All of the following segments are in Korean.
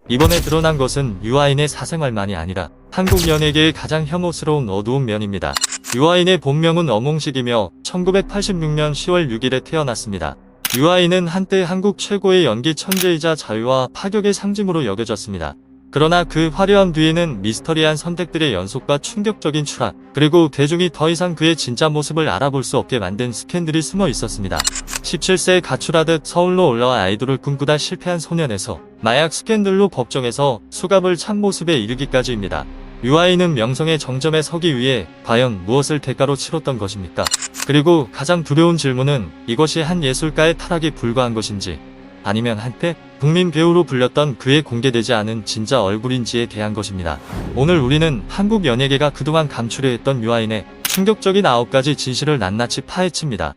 이번에 드러난 것은 유아인의 사생활만이 아니라 한국 연예계의 가장 혐오스러운 어두운 면입니다. 유아인의 본명은 엄홍식이며 1986년 10월 6일에 태어났습니다. 유아인은 한때 한국 최고의 연기 천재이자 자유와 파격의 상징으로 여겨졌습니다. 그러나 그 화려함 뒤에는 미스터리한 선택들의 연속과 충격적인 추락, 그리고 대중이 더 이상 그의 진짜 모습을 알아볼 수 없게 만든 스캔들이 숨어 있었습니다. 17세에 가출하듯 서울로 올라와 아이돌을 꿈꾸다 실패한 소년에서 마약 스캔들로 법정에서 수갑을 찬 모습에 이르기까지입니다. 유아인은 명성의 정점에 서기 위해 과연 무엇을 대가로 치렀던 것입니까? 그리고 가장 두려운 질문은 이것이 한 예술가의 타락에 불과한 것인지, 아니면 한때 국민 배우로 불렸던 그의 공개되지 않은 진짜 얼굴인지에 대한 것입니다. 오늘 우리는 한국 연예계가 그동안 감추려 했던 유아인의 충격적인 9가지 진실을 낱낱이 파헤칩니다.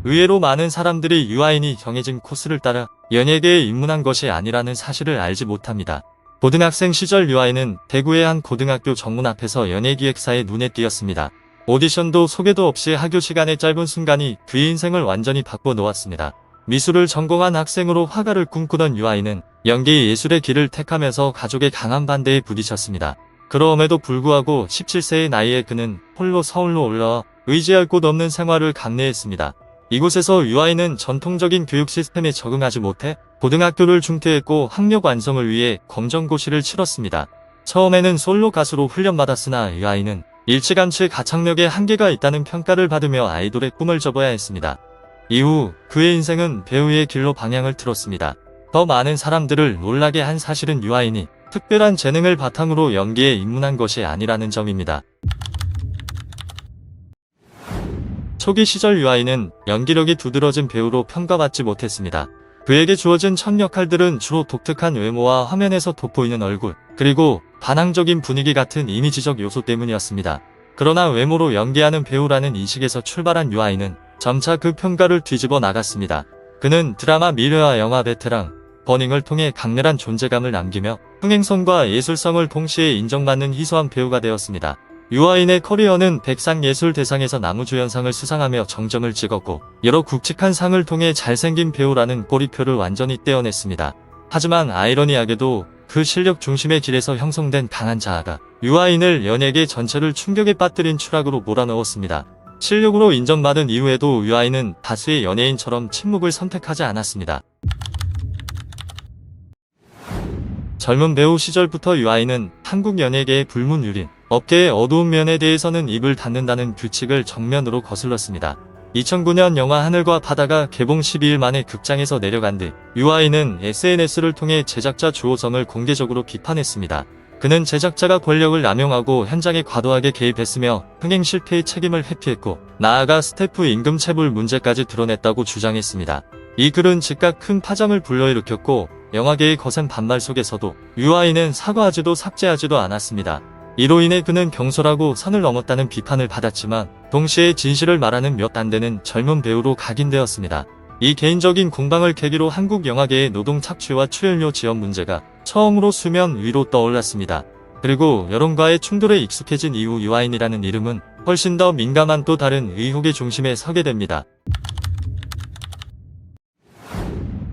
의외로 많은 사람들이 유아인이 정해진 코스를 따라 연예계에 입문한 것이 아니라는 사실을 알지 못합니다. 고등학생 시절 유아인은 대구의 한 고등학교 정문 앞에서 연예기획사에 눈에 띄었습니다. 오디션도 소개도 없이 학교 시간의 짧은 순간이 그의 인생을 완전히 바꿔놓았습니다. 미술을 전공한 학생으로 화가를 꿈꾸던 유아인은 연기 예술의 길을 택하면서 가족의 강한 반대에 부딪혔습니다. 그럼에도 불구하고 17세의 나이에 그는 홀로 서울로 올라와 의지할 곳 없는 생활을 감내했습니다. 이곳에서 유아인은 전통적인 교육 시스템에 적응하지 못해 고등학교를 중퇴했고 학력 완성을 위해 검정고시를 치렀습니다. 처음에는 솔로 가수로 훈련받았으나 유아인은 일찌감치 가창력에 한계가 있다는 평가를 받으며 아이돌의 꿈을 접어야 했습니다. 이후 그의 인생은 배우의 길로 방향을 틀었습니다. 더 많은 사람들을 놀라게 한 사실은 유아인이 특별한 재능을 바탕으로 연기에 입문한 것이 아니라는 점입니다. 초기 시절 유아인은 연기력이 두드러진 배우로 평가받지 못했습니다. 그에게 주어진 첫 역할들은 주로 독특한 외모와 화면에서 돋보이는 얼굴, 그리고 반항적인 분위기 같은 이미지적 요소 때문이었습니다. 그러나 외모로 연기하는 배우라는 인식에서 출발한 유아인은 점차 그 평가를 뒤집어 나갔습니다. 그는 드라마 미래와 영화 베테랑, 버닝을 통해 강렬한 존재감을 남기며 흥행성과 예술성을 동시에 인정받는 희소한 배우가 되었습니다. 유아인의 커리어는 백상예술대상에서 나무주연상을 수상하며 정점을 찍었고 여러 굵직한 상을 통해 잘생긴 배우라는 꼬리표를 완전히 떼어냈습니다. 하지만 아이러니하게도 그 실력 중심의 길에서 형성된 강한 자아가 유아인을 연예계 전체를 충격에 빠뜨린 추락으로 몰아넣었습니다. 실력으로 인정받은 이후에도 유아인은 다수의 연예인처럼 침묵을 선택하지 않았습니다. 젊은 배우 시절부터 유아인은 한국 연예계의 불문율인 업계의 어두운 면에 대해서는 입을 닫는다는 규칙을 정면으로 거슬렀습니다. 2009년 영화 하늘과 바다가 개봉 12일 만에 극장에서 내려간 뒤 유아인은 SNS를 통해 제작자 주호성을 공개적으로 비판했습니다. 그는 제작자가 권력을 남용하고 현장에 과도하게 개입했으며 흥행 실패의 책임을 회피했고 나아가 스태프 임금 체불 문제까지 드러냈다고 주장했습니다. 이 글은 즉각 큰 파장을 불러일으켰고 영화계의 거센 반발 속에서도 유아인은 사과하지도 삭제하지도 않았습니다. 이로 인해 그는 경솔하고 선을 넘었다는 비판을 받았지만 동시에 진실을 말하는 몇 안 되는 젊은 배우로 각인되었습니다. 이 개인적인 공방을 계기로 한국 영화계의 노동 착취와 출연료 지원 문제가 처음으로 수면 위로 떠올랐습니다. 그리고 여론과의 충돌에 익숙해진 이후 유아인이라는 이름은 훨씬 더 민감한 또 다른 의혹의 중심에 서게 됩니다.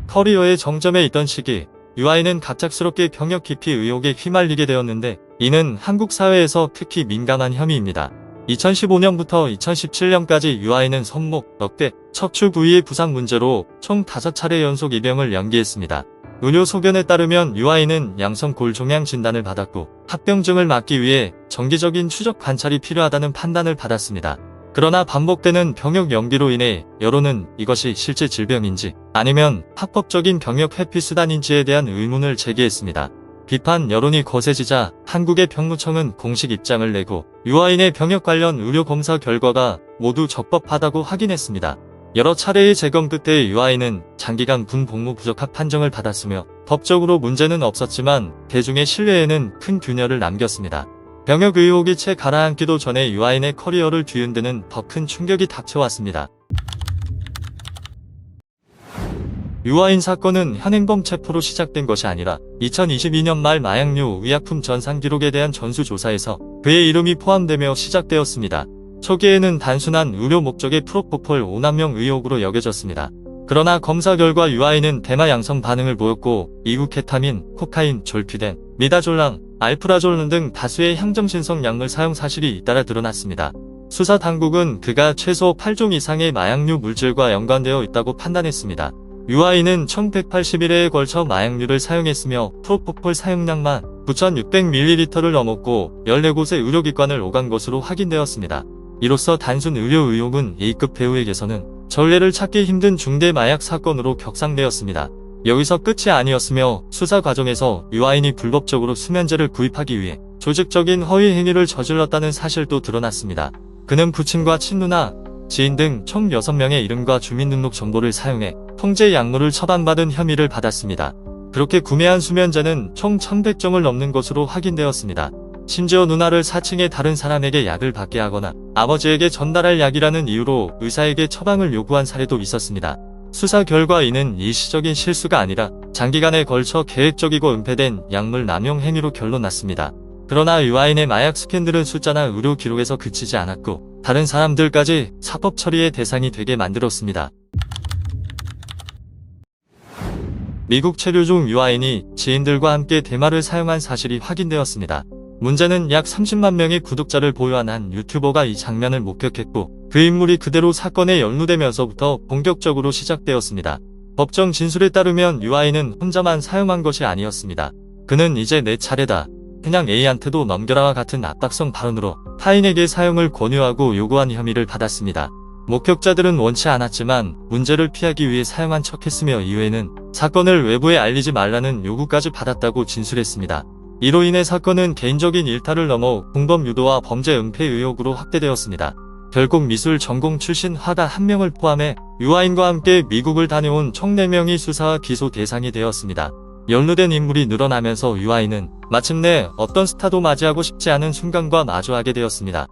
커리어의 정점에 있던 시기, 유아인은 갑작스럽게 병역 기피 의혹에 휘말리게 되었는데 이는 한국 사회에서 특히 민감한 혐의입니다. 2015년부터 2017년까지 유아인은 손목, 어깨, 척추 부위의 부상 문제로 총 5차례 연속 입영을 연기했습니다. 의료 소견에 따르면 유아인은 양성 골종양 진단을 받았고 합병증을 막기 위해 정기적인 추적 관찰이 필요하다는 판단을 받았습니다. 그러나 반복되는 병역 연기로 인해 여론은 이것이 실제 질병인지 아니면 합법적인 병역 회피 수단인지에 대한 의문을 제기했습니다. 비판 여론이 거세지자 한국의 병무청은 공식 입장을 내고 유아인의 병역 관련 의료 검사 결과가 모두 적법하다고 확인했습니다. 여러 차례의 재검 끝에 유아인은 장기간 군 복무 부적합 판정을 받았으며 법적으로 문제는 없었지만 대중의 신뢰에는 큰 균열을 남겼습니다. 병역 의혹이 채 가라앉기도 전에 유아인의 커리어를 뒤흔드는 더 큰 충격이 닥쳐왔습니다. 유아인 사건은 현행범 체포로 시작된 것이 아니라 2022년 말 마약류 의약품 전산 기록에 대한 전수조사에서 그의 이름이 포함되며 시작되었습니다. 초기에는 단순한 의료 목적의 프로포폴 오남용 의혹으로 여겨졌습니다. 그러나 검사 결과 유아인은 대마 양성 반응을 보였고 이구케타민, 코카인, 졸피뎀, 미다졸랑, 알프라졸 등 다수의 향정신성 약물 사용 사실이 잇따라 드러났습니다. 수사 당국은 그가 최소 8종 이상의 마약류 물질과 연관되어 있다고 판단했습니다. 유아인은 1181회에 걸쳐 마약류를 사용했으며 프로포폴 사용량만 9600ml를 넘었고 14곳의 의료기관을 오간 것으로 확인되었습니다. 이로써 단순 의료 의혹은 A급 배우에게서는 전례를 찾기 힘든 중대 마약 사건으로 격상되었습니다. 여기서 끝이 아니었으며 수사 과정에서 유아인이 불법적으로 수면제를 구입하기 위해 조직적인 허위 행위를 저질렀다는 사실도 드러났습니다. 그는 부친과 친누나, 지인 등 총 6명의 이름과 주민등록 정보를 사용해 통제 약물을 처방받은 혐의를 받았습니다. 그렇게 구매한 수면제는 총 1100정을 넘는 것으로 확인되었습니다. 심지어 누나를 4층의 다른 사람에게 약을 받게 하거나 아버지에게 전달할 약이라는 이유로 의사에게 처방을 요구한 사례도 있었습니다. 수사 결과 이는 일시적인 실수가 아니라 장기간에 걸쳐 계획적이고 은폐된 약물 남용 행위로 결론났습니다. 그러나 유아인의 마약 스캔들은 숫자나 의료 기록에서 그치지 않았고 다른 사람들까지 사법 처리의 대상이 되게 만들었습니다. 미국 체류 중 유아인이 지인들과 함께 대마를 사용한 사실이 확인되었습니다. 문제는 약 30만 명의 구독자를 보유한 한 유튜버가 이 장면을 목격했고 그 인물이 그대로 사건에 연루되면서부터 본격적으로 시작되었습니다. 법정 진술에 따르면 유아인은 혼자만 사용한 것이 아니었습니다. 그는 이제 내 차례다. 그냥 A한테도 넘겨라와 같은 압박성 발언으로 타인에게 사용을 권유하고 요구한 혐의를 받았습니다. 목격자들은 원치 않았지만 문제를 피하기 위해 사용한 척했으며 이후에는 사건을 외부에 알리지 말라는 요구까지 받았다고 진술했습니다. 이로 인해 사건은 개인적인 일탈을 넘어 공범 유도와 범죄 은폐 의혹으로 확대되었습니다. 결국 미술 전공 출신 화가 1명을 포함해 유아인과 함께 미국을 다녀온 총 4명이 수사와 기소 대상이 되었습니다. 연루된 인물이 늘어나면서 유아인은 마침내 어떤 스타도 맞이하고 싶지 않은 순간과 마주하게 되었습니다.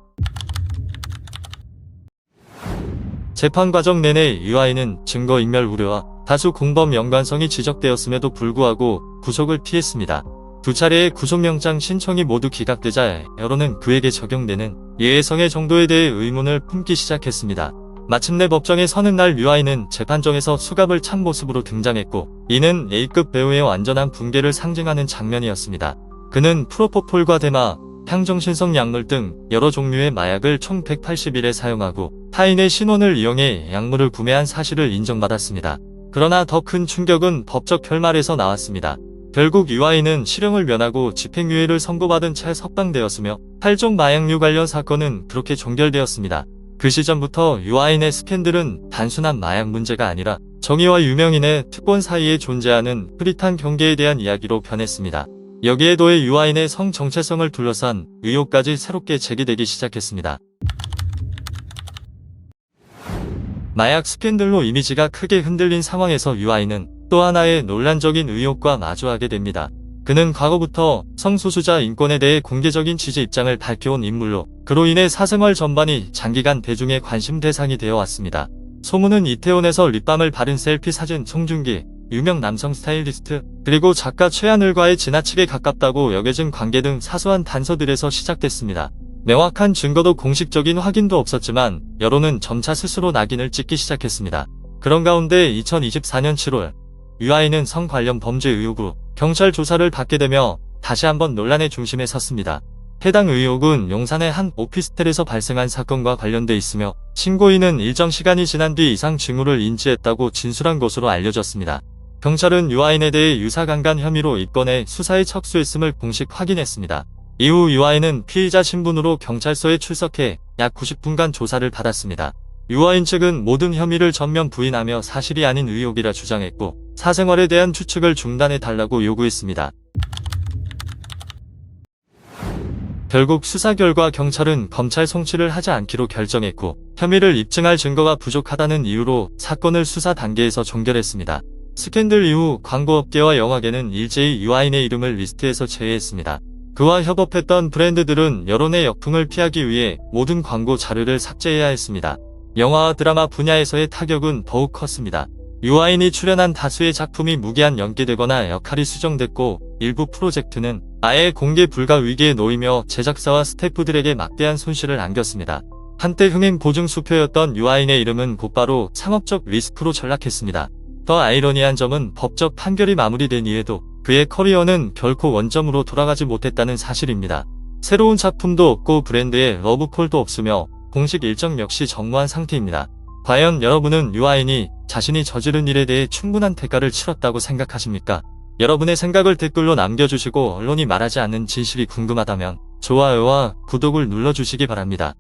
재판 과정 내내 유아인은 증거인멸 우려와 다수 공범 연관성이 지적되었음에도 불구하고 구속을 피했습니다. 2차례의 구속영장 신청이 모두 기각되자 여론은 그에게 적용되는 예해성의 정도에 대해 의문을 품기 시작했습니다. 마침내 법정에 서는 날 유아인은 재판정에서 수갑을 찬 모습으로 등장했고 이는 A급 배우의 완전한 붕괴를 상징하는 장면이었습니다. 그는 프로포폴과 대마, 향정신성 약물 등 여러 종류의 마약을 총 180일에 사용하고 타인의 신원을 이용해 약물을 구매한 사실을 인정받았습니다. 그러나 더 큰 충격은 법적 결말에서 나왔습니다. 결국 유아인은 실형을 면하고 집행유예를 선고받은 채 석방되었으며 8종 마약류 관련 사건은 그렇게 종결되었습니다. 그 시점부터 유아인의 스캔들은 단순한 마약 문제가 아니라 정의와 유명인의 특권 사이에 존재하는 흐릿한 경계에 대한 이야기로 변했습니다. 여기에 더해 유아인의 성 정체성을 둘러싼 의혹까지 새롭게 제기되기 시작했습니다. 마약 스캔들로 이미지가 크게 흔들린 상황에서 유아인은 또 하나의 논란적인 의혹과 마주하게 됩니다. 그는 과거부터 성소수자 인권에 대해 공개적인 지지 입장을 밝혀온 인물로 그로 인해 사생활 전반이 장기간 대중의 관심 대상이 되어 왔습니다. 소문은 이태원에서 립밤을 바른 셀피 사진 송중기, 유명 남성 스타일리스트, 그리고 작가 최하늘과의 지나치게 가깝다고 여겨진 관계 등 사소한 단서들에서 시작됐습니다. 명확한 증거도 공식적인 확인도 없었지만 여론은 점차 스스로 낙인을 찍기 시작했습니다. 그런 가운데 2024년 7월 유아인은 성 관련 범죄 의혹으로 경찰 조사를 받게 되며 다시 한번 논란의 중심에 섰습니다. 해당 의혹은 용산의 한 오피스텔에서 발생한 사건과 관련돼 있으며 신고인은 일정 시간이 지난 뒤 이상 징후를 인지했다고 진술한 것으로 알려졌습니다. 경찰은 유아인에 대해 유사강간 혐의로 입건해 수사에 척수했음을 공식 확인했습니다. 이후 유아인은 피의자 신분으로 경찰서에 출석해 약 90분간 조사를 받았습니다. 유아인 측은 모든 혐의를 전면 부인하며 사실이 아닌 의혹이라 주장했고 사생활에 대한 추측을 중단해달라고 요구했습니다. 결국 수사 결과 경찰은 검찰 송치를 하지 않기로 결정했고 혐의를 입증할 증거가 부족하다는 이유로 사건을 수사 단계에서 종결했습니다. 스캔들 이후 광고업계와 영화계는 일제히 유아인의 이름을 리스트에서 제외했습니다. 그와 협업했던 브랜드들은 여론의 역풍을 피하기 위해 모든 광고 자료를 삭제해야 했습니다. 영화와 드라마 분야에서의 타격은 더욱 컸습니다. 유아인이 출연한 다수의 작품이 무기한 연기되거나 역할이 수정됐고 일부 프로젝트는 아예 공개 불가 위기에 놓이며 제작사와 스태프들에게 막대한 손실을 안겼습니다. 한때 흥행 보증 수표였던 유아인의 이름은 곧바로 상업적 리스크로 전락했습니다. 더 아이러니한 점은 법적 판결이 마무리된 이후에도 그의 커리어는 결코 원점으로 돌아가지 못했다는 사실입니다. 새로운 작품도 없고 브랜드에 러브콜도 없으며 공식 일정 역시 정무한 상태입니다. 과연 여러분은 유아인이 자신이 저지른 일에 대해 충분한 대가를 치렀다고 생각하십니까? 여러분의 생각을 댓글로 남겨주시고 언론이 말하지 않는 진실이 궁금하다면 좋아요와 구독을 눌러주시기 바랍니다.